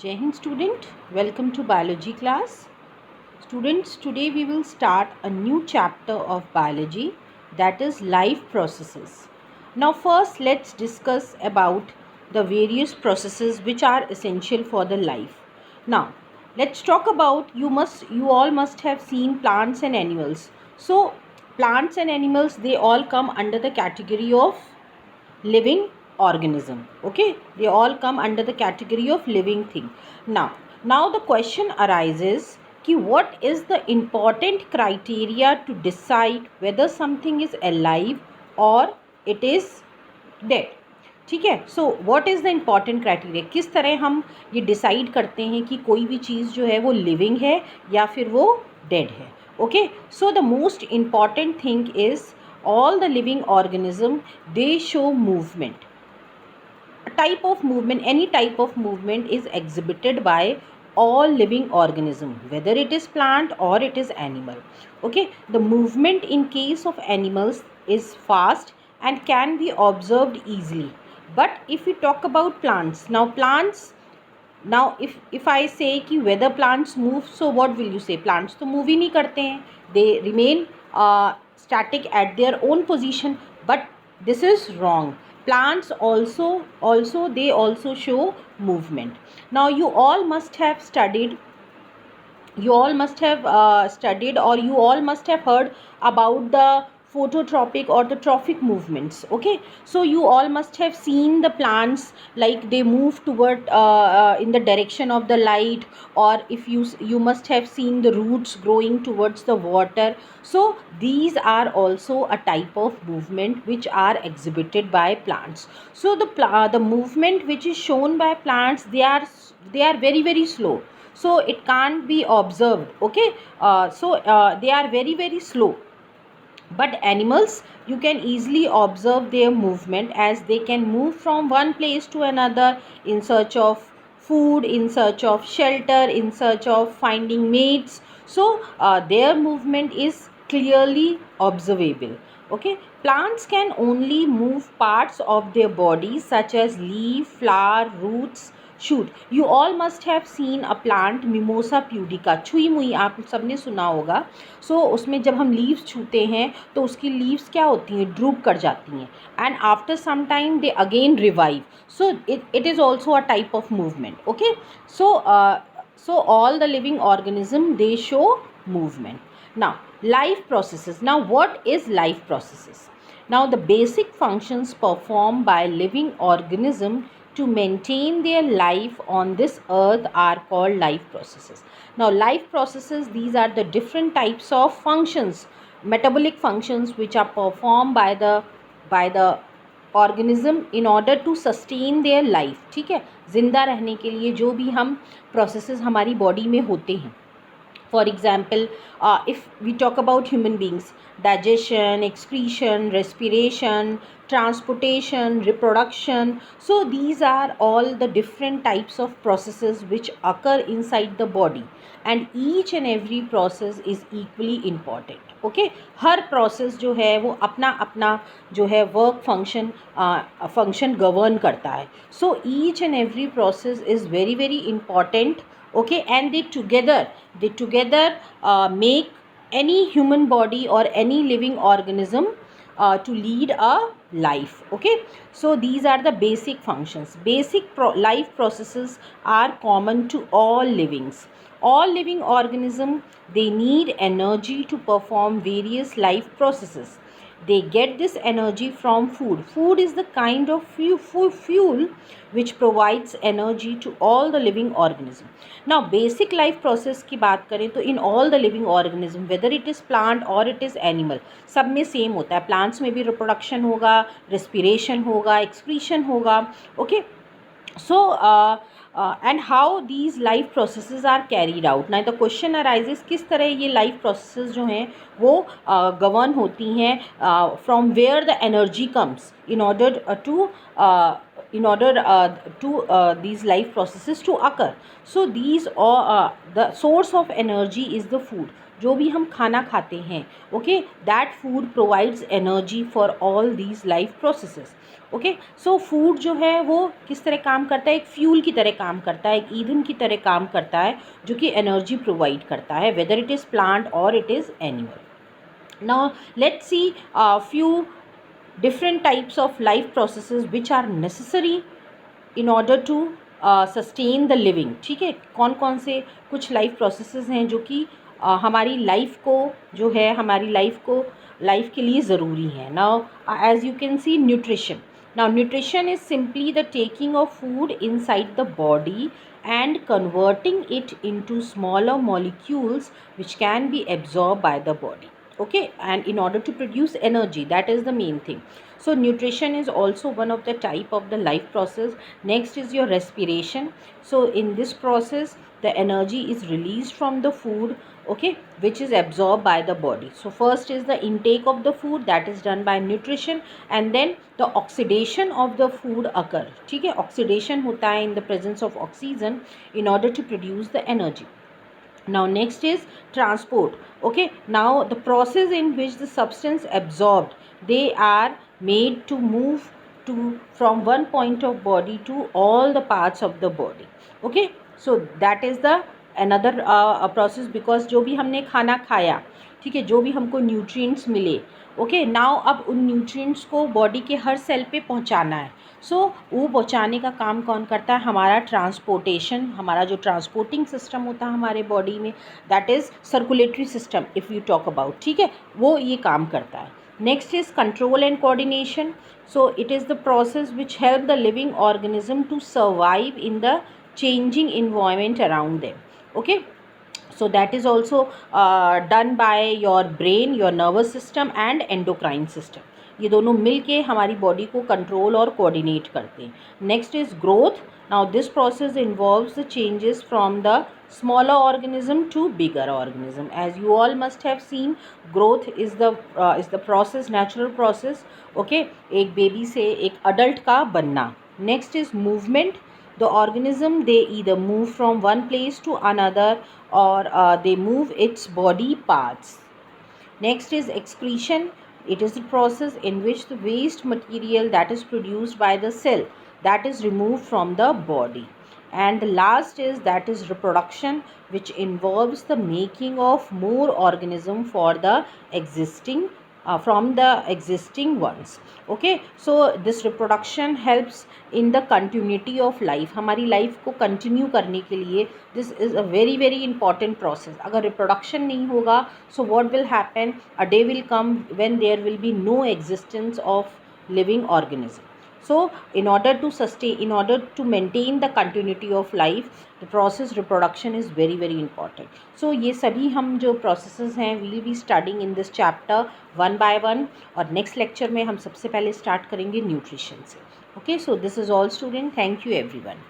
Jai Hind student, welcome to biology class. Students, today we will start a new chapter of biology, that is life processes. Now first let's discuss about the various processes which are essential for the life. Now let's talk about you all must have seen plants and animals. So plants and animals, they all come under the category of living organism. Okay, they all come under the category of living thing. Now the question arises कि what is the important criteria to decide whether something is alive or it is dead. ठीक है, so what is the important criteria, किस तरह हम ये decide करते हैं कि कोई भी चीज़ जो है वो लिविंग है या फिर वो डेड है. Okay, so the most important thing is all the living organism, they show movement. A type of movement, any type of movement is exhibited by all living organism, whether it is plant or it is animal. Okay, the movement in case of animals is fast and can be observed easily. But if we talk about plants, now if I say कि whether plants move, so what will you say? Plants तो move ही नहीं करते हैं, they remain static at their own position. But this is wrong. Plants also they also show movement. Now you all must have studied or you all must have heard about the phototropic or the trophic movements. Okay, so you all must have seen the plants like they move toward in the direction of the light, or if you must have seen the roots growing towards the water. So these are also a type of movement which are exhibited by plants. So the movement which is shown by plants, they are very very slow, so it can't be observed. Okay, they are very very slow. But animals, you can easily observe their movement, as they can move from one place to another in search of food, in search of shelter, in search of finding mates. So their movement is clearly observable. Okay, plants can only move parts of their body such as leaf, flower, roots, shoot. You all must have seen a plant, mimosa pudica, छुई मुई आप सबने सुना होगा. सो उसमें जब हम leaves छूते हैं तो उसकी लीव्स क्या होती हैं, ड्रूप कर जाती हैं, and after some time they again revive. So it is also a type of movement. Okay, so all the living organism, they show movement. Now life processes. Now what is life processes? Now the basic functions performed by living organism to maintain their life on this earth are called life processes. Now life processes, these are the different types of functions, metabolic functions, which are performed by the organism in order to sustain their life. ठीक है, जिंदा रहने के लिए जो भी हम processes हमारी body में होते हैं. For example, if we talk about human beings, digestion, excretion, respiration, transportation, reproduction. So these are all the different types of processes which occur inside the body, and each and every process is equally important. Okay, her process जो है वो अपना अपना जो है work function govern करता है. So each and every process is very very important. Okay, and they together make any human body or any living organism to lead a life. Okay, so these are the basic functions. Life processes are common to all living organisms. They need energy to perform various life processes. They get this energy from food. Food is the kind of fuel which provides energy to all the living organism. Now basic life process की बात करें तो in all the living organism, whether it is plant or it is animal, सब में same होता है. Plants में भी रिप्रोडक्शन होगा, रेस्पिरेशन होगा, एक्सक्रीशन होगा. Okay, so and how these life processes are carried out. Now the question arises, किस तरह ये life processes जो हैं वो govern होती हैं, from where the energy comes in order to these life processes to occur. So these are the source of energy is the food. जो भी हम खाना खाते हैं, okay, that food provides energy for all these life processes. Okay, so food जो है वो किस तरह काम करता है, एक फ्यूल की तरह काम करता है, एक ईंधन की तरह काम करता है, जो कि एनर्जी प्रोवाइड करता है, वेदर इट इज़ प्लांट और it is animal. Now let's see few different types of life processes which are necessary in order to sustain the living। ठीक है, कौन कौन से कुछ लाइफ प्रोसेसेस हैं जो कि हमारी लाइफ को जो है हमारी लाइफ के लिए ज़रूरी है। Now as you can see nutrition. Now nutrition is simply the taking of food inside the body and converting it into smaller molecules which can be absorbed by the body, okay, and in order to produce energy, that is the main thing. So nutrition is also one of the type of the life process. Next is your respiration. So in this process the energy is released from the food, okay, which is absorbed by the body. So first is the intake of the food, that is done by nutrition, and then the oxidation of the food occur। ठीक है, oxidation होता है in the presence of oxygen in order to produce the energy. Now next is transport. Okay, now the process in which the substance absorbed, they are made to move to from one point of body to all the parts of the body। okay, so that is the another process, because जो भी हमने खाना खाया, ठीक है, जो भी हमको न्यूट्रिएंट्स मिले, ओके, नाउ अब उन न्यूट्रिएंट्स को बॉडी के हर सेल पे पहुंचाना है। सो वो पहुंचाने का काम कौन करता है, हमारा ट्रांसपोर्टेशन, हमारा जो ट्रांसपोर्टिंग सिस्टम होता है हमारे बॉडी में, that is circulatory system if you talk about, ठीक है, वो ये काम करता है। Next is control and coordination. So it is the process which help the living organism to survive in the changing environment around them। okay, so that is also done by your brain, your nervous system and endocrine system। ये दोनों मिल के हमारी body को control और coordinate करते हैं। Next is growth. Now this process involves the changes from the smaller organism to bigger organism. As you all must have seen, growth is the process, natural process, okay, एक baby से एक adult का बनना। Next is movement. The organism, they either move from one place to another, or they move its body parts। Next is excretion. It is the process in which the waste material that is produced by the cell, that is removed from the body। And the last is that is reproduction, which involves the making of more organism for the existing from the existing ones। okay, so this reproduction helps in the continuity of life। हमारी life को continue करने के लिए this is a very very important process. अगर reproduction नहीं होगा, so what will happen, a day will come when there will be no existence of living organism. So in order to sustain, in order to maintain the continuity of life, the process reproduction is very very important। so ये सभी हम जो processes हैं we will be studying in this chapter one by one, और next lecture में हम सबसे पहले start करेंगे nutrition से। okay, so this is all student, thank you everyone।